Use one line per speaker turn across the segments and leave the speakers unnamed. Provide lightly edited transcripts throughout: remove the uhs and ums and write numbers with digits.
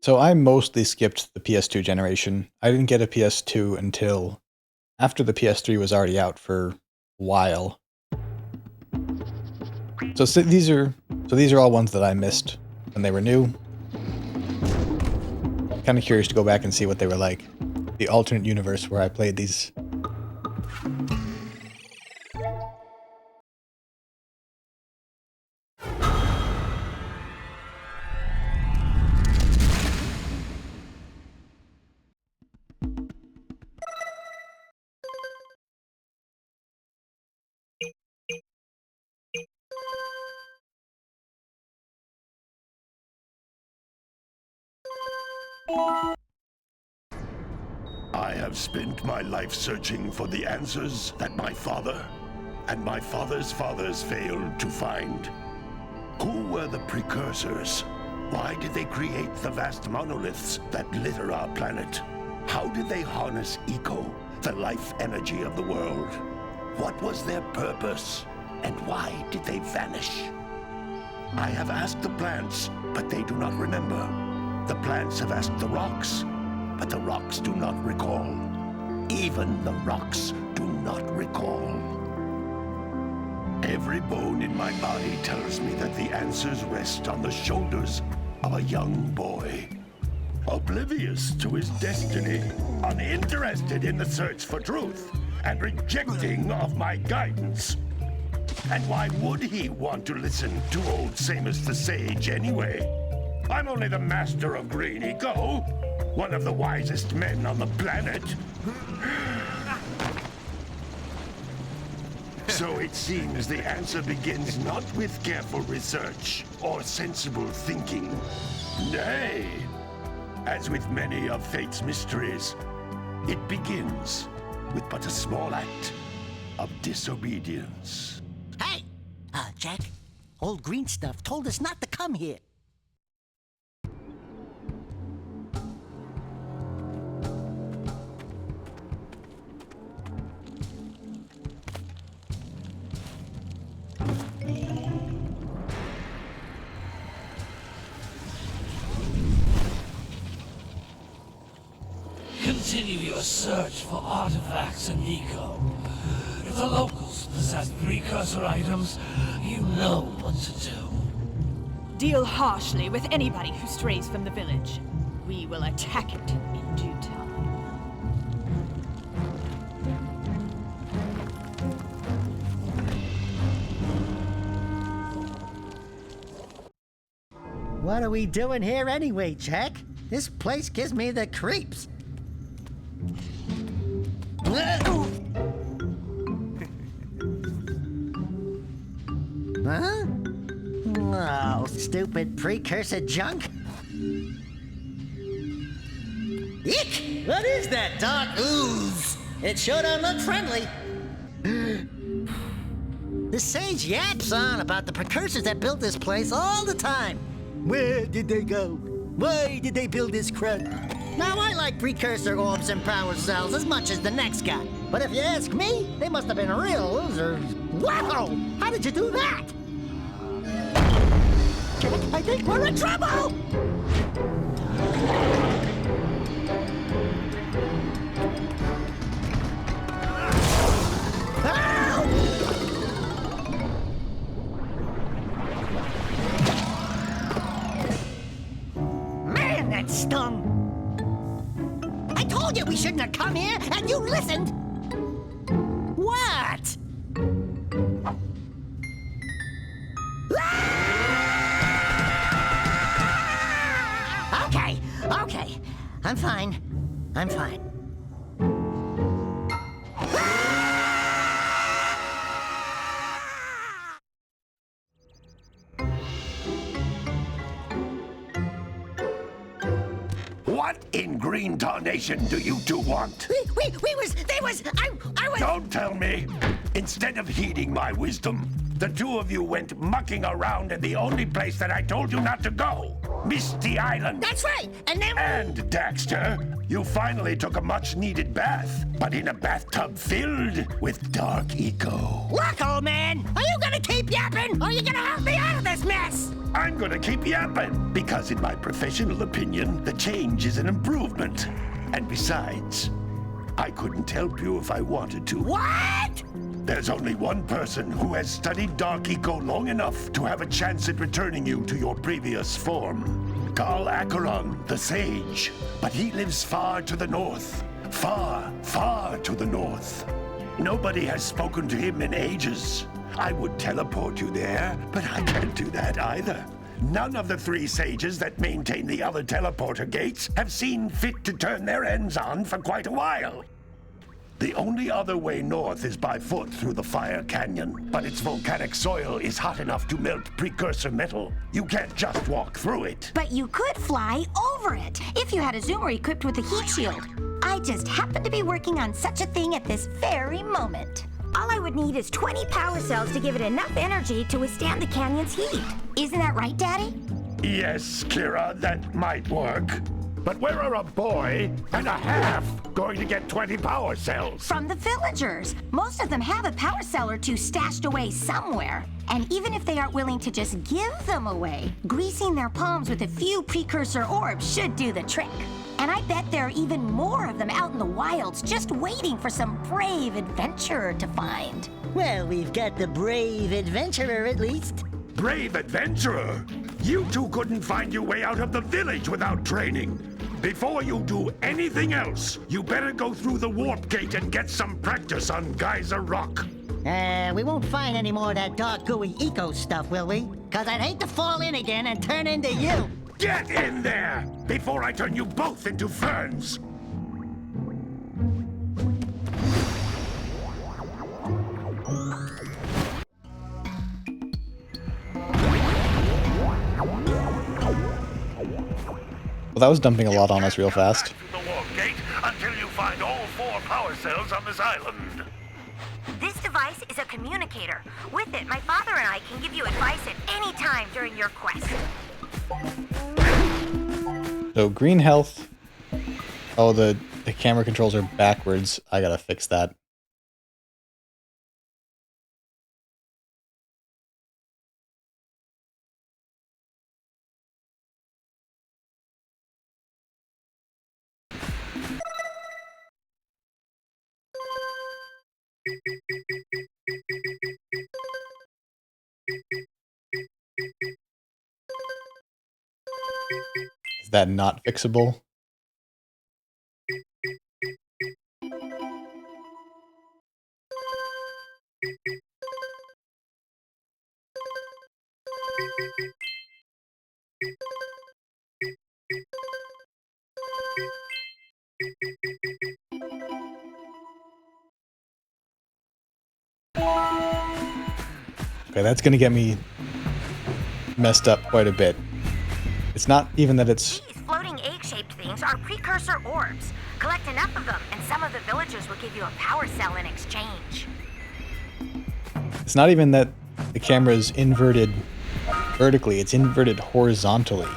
So I mostly skipped the PS2 generation. I didn't get a PS2 until after the PS3 was already out for a while. So these are all ones that I missed when they were new. Kind of curious to go back and see what they were like. The alternate universe where I played these.
I have spent my life searching for the answers that my father and my father's fathers failed to find. Who were the Precursors? Why did they create the vast monoliths that litter our planet? How did they harness eco, the life energy of the world? What was their purpose? And why did they vanish? I have asked the plants, but they do not remember. The plants have asked the rocks, but the rocks do not recall. Even the rocks do not recall. Every bone in my body tells me that the answers rest on the shoulders of a young boy. Oblivious to his destiny, uninterested in the search for truth, and rejecting of my guidance. And why would he want to listen to old Samus the Sage anyway? I'm only the master of green eco, one of the wisest men on the planet. So it seems the answer begins not with careful research or sensible thinking. Nay, as with many of fate's mysteries, it begins with but a small act of disobedience.
Hey! Jak, old green stuff told us not to come here.
Continue your search for artifacts and eco. If the locals possess precursor items, you know what to do.
Deal harshly with anybody who strays from the village. We will attack it in due time.
What are we doing here anyway, Jak? This place gives me the creeps. Huh? Oh, stupid precursor junk. Eek! What is that dark ooze? It sure don't look friendly. The sage yaps on about the precursors that built this place all the time. Where did they go? Why did they build this crud? Now, I like precursor orbs and power cells as much as the next guy. But if you ask me, they must have been real losers. Wow! How did you do that? Jak, I think we're in trouble! Man, that stung! I told you we shouldn't have come here, and you listened! What? Okay. I'm fine.
What in green tarnation do you two want?
I was...
Don't tell me! Instead of heeding my wisdom, the two of you went mucking around in the only place that I told you not to go. Misty Island.
That's right. And then
And Daxter, you finally took a much-needed bath, but in a bathtub filled with dark eco.
look, old man. Are you gonna keep yapping, or are you gonna help me out of this mess?
I'm gonna keep yapping, because in my professional opinion, the change is an improvement. And besides, I couldn't help you if I wanted to.
What?
There's only one person who has studied Dark Eco long enough to have a chance at returning you to your previous form. Carl Acheron, the Sage. But he lives far to the north. Far, far to the north. Nobody has spoken to him in ages. I would teleport you there, but I can't do that either. None of the 3 sages that maintain the other teleporter gates have seen fit to turn their ends on for quite a while. The only other way north is by foot through the Fire Canyon, but its volcanic soil is hot enough to melt precursor metal. You can't just walk through it.
But you could fly over it if you had a zoomer equipped with a heat shield. I just happen to be working on such a thing at this very moment. All I would need is 20 power cells to give it enough energy to withstand the canyon's heat. Isn't that right, Daddy?
Yes, Kira, that might work. But where are a boy and a half going to get 20 power cells?
From the villagers. Most of them have a power cell or 2 stashed away somewhere. And even if they aren't willing to just give them away, greasing their palms with a few precursor orbs should do the trick. And I bet there are even more of them out in the wilds just waiting for some brave adventurer to find.
Well, we've got the brave adventurer at least.
Brave adventurer! You two couldn't find your way out of the village without training. Before you do anything else, you better go through the warp gate and get some practice on Geyser Rock.
We won't find any more of that dark gooey eco stuff, will we? Cause I'd hate to fall in again and turn into you.
Get in there before I turn you both into ferns.
Well, that was dumping a lot on us real fast.
The warp gate until you find all 4 power cells on this island.
This device is a communicator. With it, my father and I can give you advice at any time during your quest.
So green health. Oh, the camera controls are backwards. I gotta fix that. Is that not fixable? Okay, that's gonna get me messed up quite a bit. It's not even that it's...
These floating egg-shaped things are precursor orbs. Collect enough of them, and some of the villagers will give you a power cell in exchange.
It's not even that the camera is inverted vertically, it's inverted horizontally.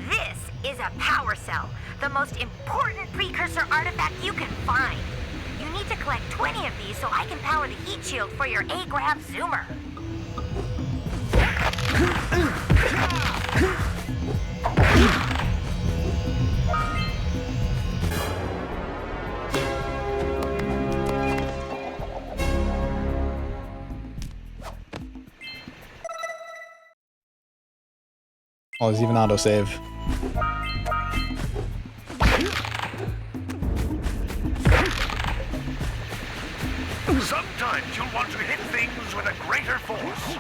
This is a power cell, the most important precursor artifact you can find. You need to collect 20 of these so I can power the heat shield for your A-Grav zoomer.
Oh, there's even autosave.
Sometimes you'll want to hit things with a greater force.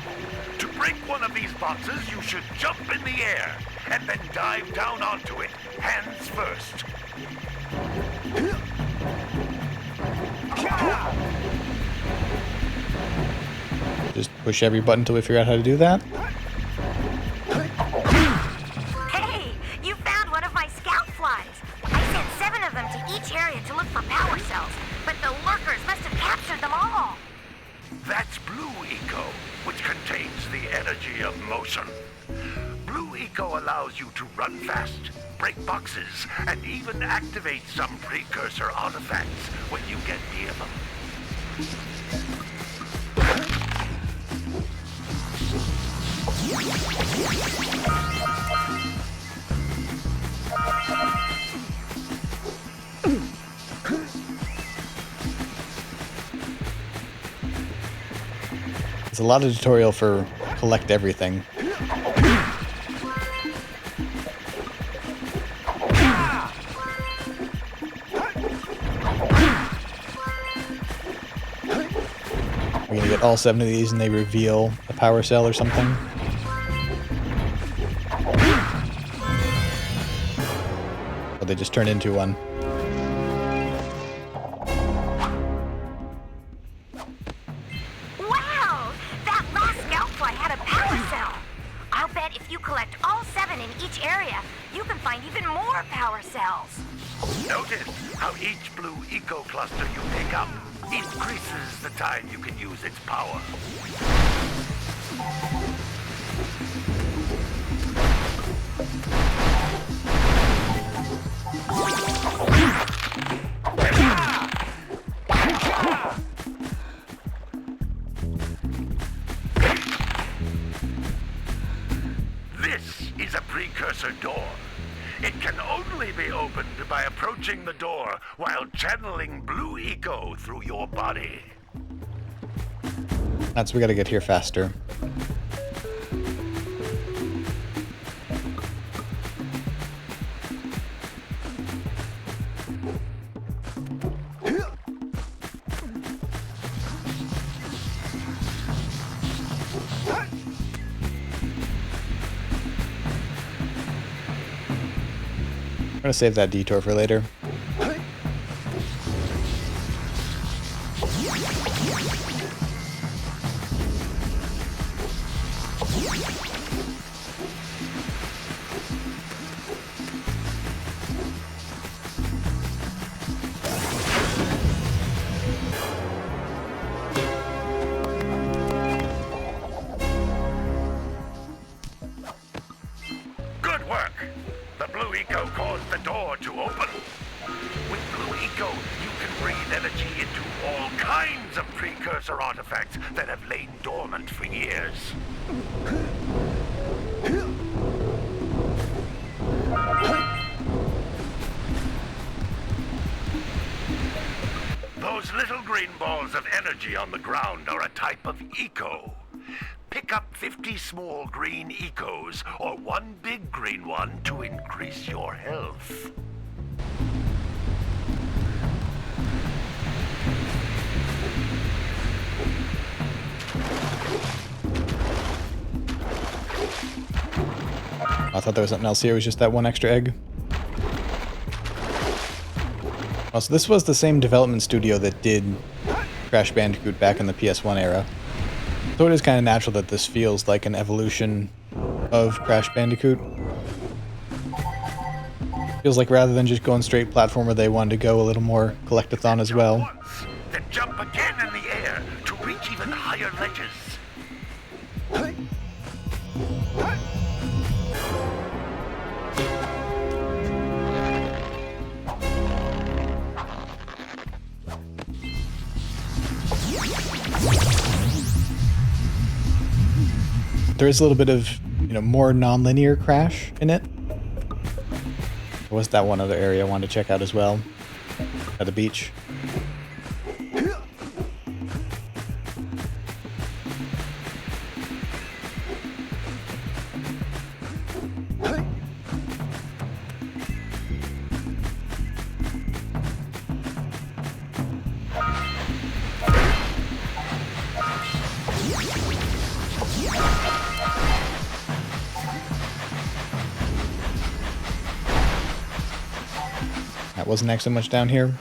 To break one of these boxes, you should jump in the air and then dive down onto it, hands first.
Just push every button until we figure out how to do that.
Hey, you found one of my scout flies. I sent 7 of them to each area to look for power cells, but the
energy of motion. Blue Eco allows you to run fast, break boxes, and even activate some precursor artifacts when you get near them.
There's a lot of tutorial for collect everything. We're gonna get all 7 of these and they reveal a power cell or something. Or they just turn into one.
Wow! That last scoutfly had a power cell! I'll bet if you collect all 7 in each area, you can find even more power cells.
Notice how each Blue Eco cluster you pick up increases the time you can use its power. This is a precursor door. It can only be opened by approaching the door while channeling Blue Eco through your body.
That's we gotta get here faster. I'm gonna save that detour for later.
Good work! The Blue Eco caused the door to open. With Blue Eco, you can breathe energy into all kinds of precursor artifacts that have lain dormant for years. Those little green balls of energy on the ground are a type of eco. Pick up 50 small green ecos or one big green one to increase your health.
I thought there was something else here. It was just that one extra egg. Oh, so this was the same development studio that did Crash Bandicoot back in the PS1 era. So it is kind of natural that this feels like an evolution of Crash Bandicoot. Feels like rather than just going straight platformer, they wanted to go a little more collectathon as well.
Once, then jump again in the air to reach even higher ledges.
There is a little bit of, more non-linear Crash in it. There was that one other area I wanted to check out as well, at the beach. That wasn't actually much down here.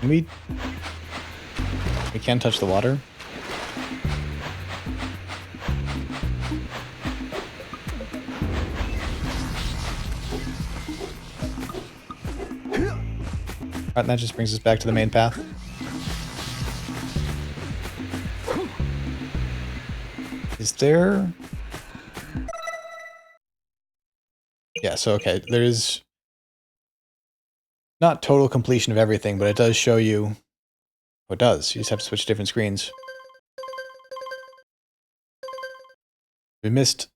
We can't touch the water. Alright, that just brings us back to the main path. Is there... Yeah, so okay, there's not total completion of everything, but it does show you... Oh, it does. You just have to switch different screens. We missed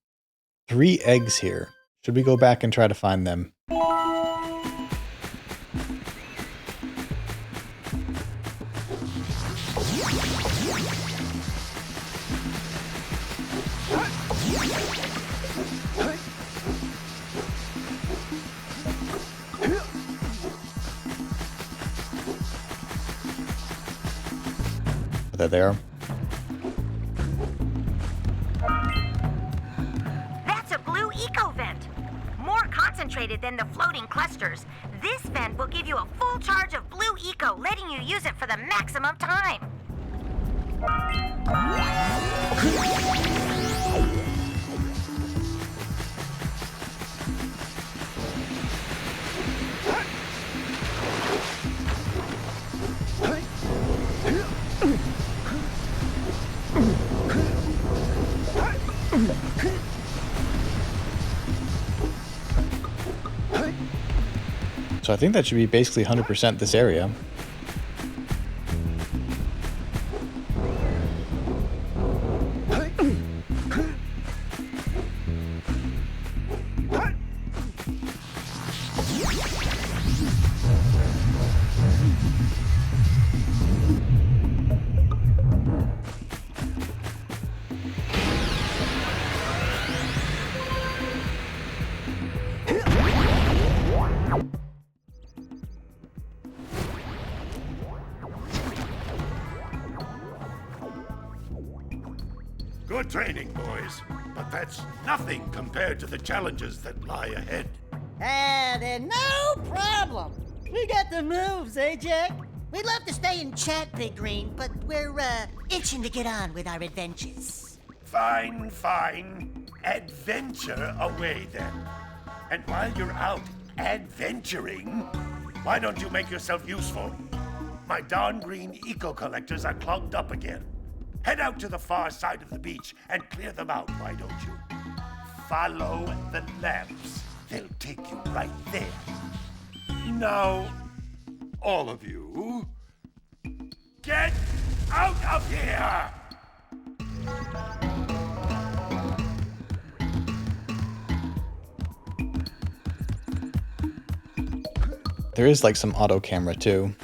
3 eggs here. Should we go back and try to find them? There they are.
That's a blue eco vent. More concentrated than the floating clusters. This vent will give you a full charge of blue eco, letting you use it for the maximum time.
So I think that should be basically 100% this area.
Good training, boys, but that's nothing compared to the challenges that lie ahead.
Then no problem. We got the moves, eh, Jack? We'd love to stay and chat, Big Green, but we're, itching to get on with our adventures.
Fine, fine. Adventure away then. And while you're out adventuring, why don't you make yourself useful? My darn green eco-collectors are clogged up again. Head out to the far side of the beach and clear them out, why don't you? Follow the lamps. They'll take you right there. Now, all of you, get out of here!
There is like some auto camera too.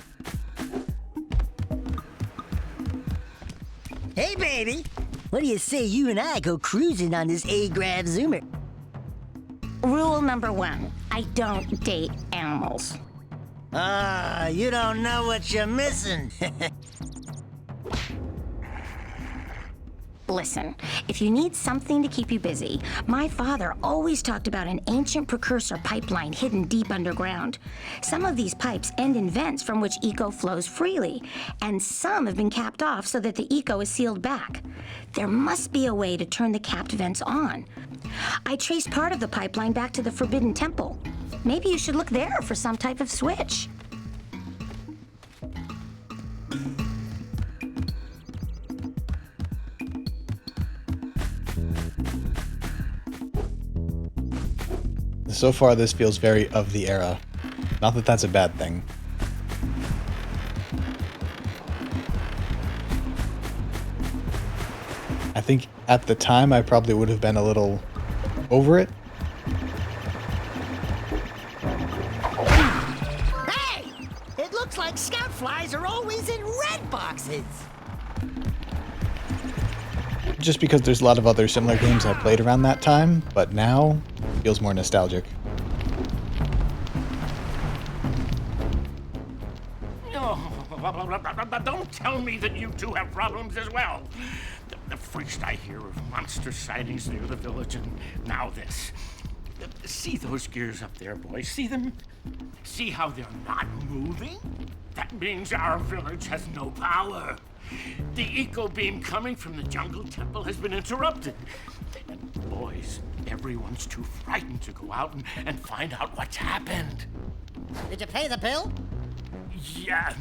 Hey, baby. What do you say you and I go cruising on this A-Grav Zoomer?
Rule number 1, I don't date animals.
Ah, you don't know what you're missing.
Listen, if you need something to keep you busy, my father always talked about an ancient precursor pipeline hidden deep underground. Some of these pipes end in vents from which eco flows freely, and some have been capped off so that the eco is sealed back. There must be a way to turn the capped vents on. I traced part of the pipeline back to the Forbidden Temple. Maybe you should look there for some type of switch.
So far, this feels very of the era. Not that that's a bad thing. I think at the time I probably would have been a little over it.
Hey! It looks like scout flies are always in red boxes.
Just because there's a lot of other similar games I played around that time, but now it feels more nostalgic.
Don't tell me that you two have problems as well. The first I hear of monster sightings near the village, and now this. See those gears up there, boys? See them? See how they're not moving? That means our village has no power. The eco beam coming from the jungle temple has been interrupted. And boys, everyone's too frightened to go out and find out what's happened.
Did you pay the bill?
Yeah.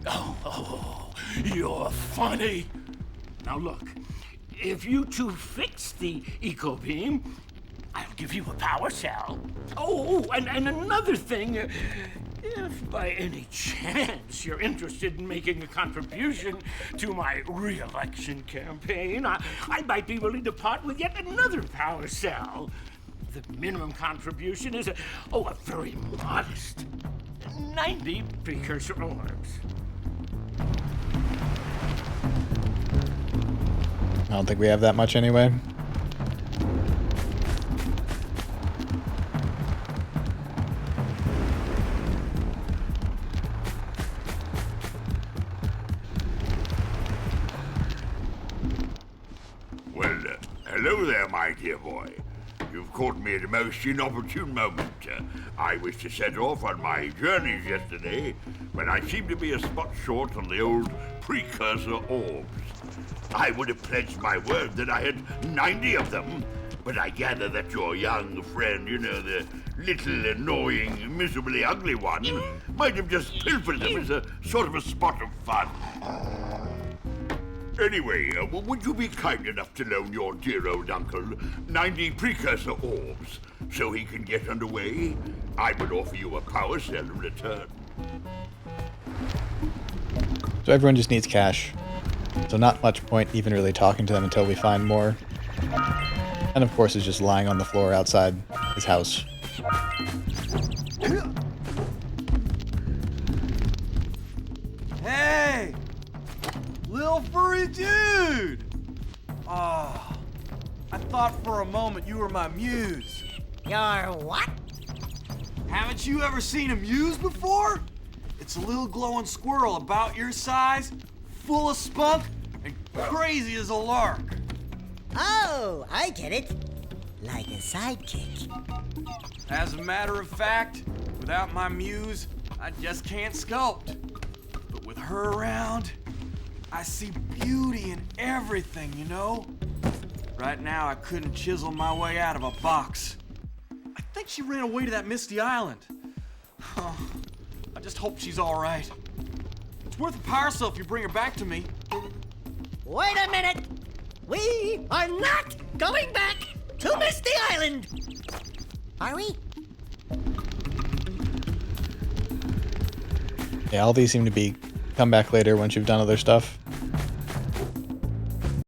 Oh, you're funny. Now look, if you two fix the eco beam, I'll give you a power cell. Oh, and another thing. If by any chance you're interested in making a contribution to my re-election campaign, I might be willing to part with yet another power cell. The minimum contribution is a very modest 90 precursor orbs.
I don't think we have that much anyway.
Well, hello there, my dear boy. You've caught me at a most inopportune moment. I was to set off on my journeys yesterday, when I seemed to be a spot short on the old precursor orbs. I would have pledged my word that I had 90 of them, but I gather that your young friend, the little annoying, miserably ugly one, might have just pilfered them as a sort of a spot of fun. Anyway, would you be kind enough to loan your dear old uncle 90 precursor orbs so he can get underway? I would offer you a power cell in return.
So everyone just needs cash. So not much point even really talking to them until we find more. And of course, it's just lying on the floor outside his house.
Hey! Little furry dude! Oh, I thought for a moment you were my muse.
Your what?
Haven't you ever seen a muse before? It's a little glowing squirrel about your size, full of spunk, and crazy as a lark.
Oh, I get it. Like a sidekick.
As a matter of fact, without my muse, I just can't sculpt. But with her around, I see beauty in everything, Right now, I couldn't chisel my way out of a box. I think she ran away to that misty island. Oh, I just hope she's all right. It's worth a power cell if you bring her back to me.
Wait a minute! We are not going back to Misty Island! Are we?
Yeah, all these seem to be come back later once you've done other stuff.